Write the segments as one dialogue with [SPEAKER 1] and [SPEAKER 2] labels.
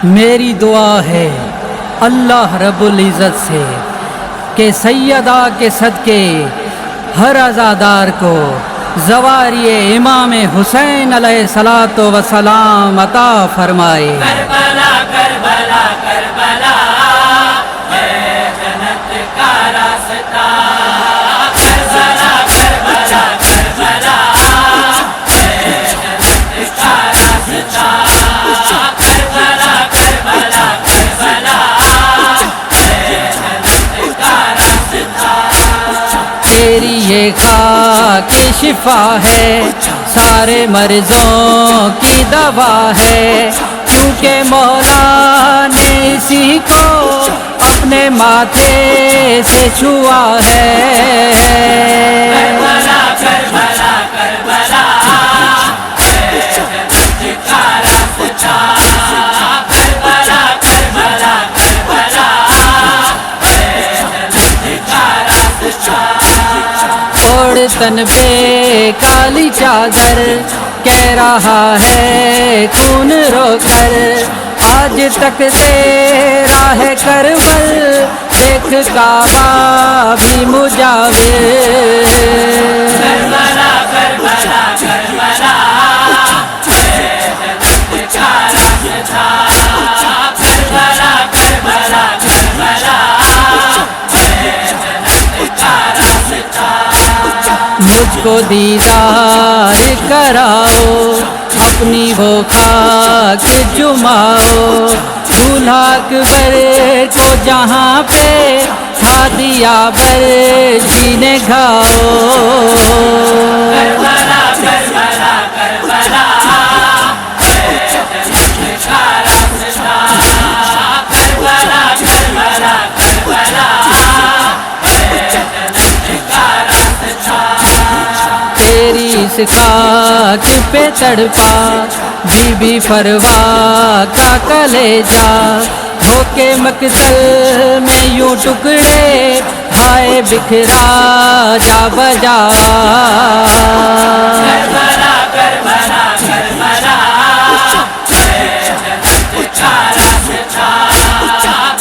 [SPEAKER 1] میری دعا ہے اللہ رب العزت سے کہ سیدہ کے صدقے ہر عزادار کو زواری امام حسین علیہ الصلوۃ والسلام عطا فرمائے۔
[SPEAKER 2] کربلا کربلا کربلا ہے جنت کا راستہ، کربلا کربلا کربلا ہے جنت کا راستہ، کربلا کربلا کربلا ہے جنت کا راستہ۔
[SPEAKER 1] تیری یہ خاک شفا ہے، سارے مرضوں کی دوا ہے، کیونکہ مولا نے اسی کو اپنے ماتھے سے چھوا ہے۔
[SPEAKER 2] کربلا کربلا کربلا ہے جنت کا راستہ، کربلا کربلا کربلا ہے جنت کا راستہ۔
[SPEAKER 1] اوڑھ تن پہ کالی چادر، کہہ رہا ہے خون رو کر، آج تک تیرا ہے کربل، دیکھ کعبہ بھی مجاور۔
[SPEAKER 2] کربلا کربلا کربلا ہے جنت کا راستہ، کربلا کربلا کربلا ہے جنت کا راستہ۔
[SPEAKER 1] مجھ کو دیدار کراؤ، اپنی وہ خاک جماؤ، دولہا اکبر کو جہاں پہ تھا دیا بر جینے گھاؤ۔
[SPEAKER 2] کربلا کربلا کربلا ہے جنت کا راستہ، کربلا کربلا کربلا ہے جنت کا راستہ۔
[SPEAKER 1] تیری اس خاک پہ تڑپا بی بی فروا کا کلیجا، ہو کے مقتل میں یوں ٹکڑے ہائے بکھرا جا بجا۔
[SPEAKER 2] کربلا کربلا کربلا ہے جنت کا راستہ،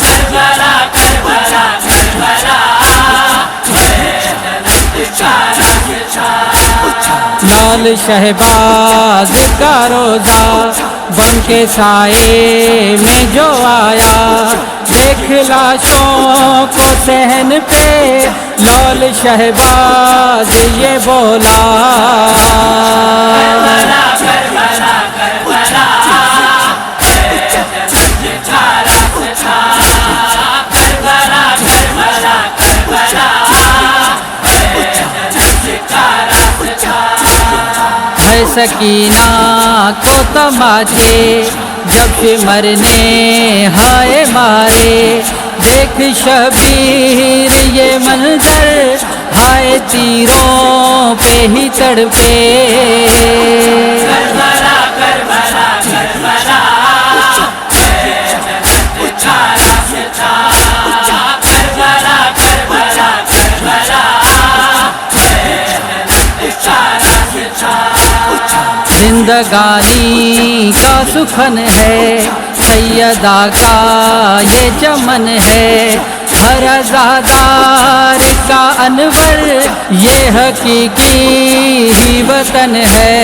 [SPEAKER 2] کربلا کربلا کربلا ہے جنت کا راستہ۔
[SPEAKER 1] لال شہباز کا روزہ بن کے سائے میں جو آیا، دیکھ لاشوں کو صحن پہ لال شہباز یہ بولا۔
[SPEAKER 2] کربلا کربلا کربلا ہے جنت کا راستہ، کربلا کربلا کربلا ہے جنت کا راستہ۔
[SPEAKER 1] ہے سکینہ کو تماچے جب سے مرنے ہائے مارے، دیکھ شبیر یہ منظر ہائے تیروں پہ ہی تڑپے۔
[SPEAKER 2] کربلا کربلا کربلا ہے جنت کا راستہ، کربلا کربلا کربلا ہے جنت کا راستہ۔
[SPEAKER 1] زندگانی کا سخن ہے، سیدہ کا یہ چمن ہے، ہر عزادار کا انور یہ حقیقی ہی وطن ہے۔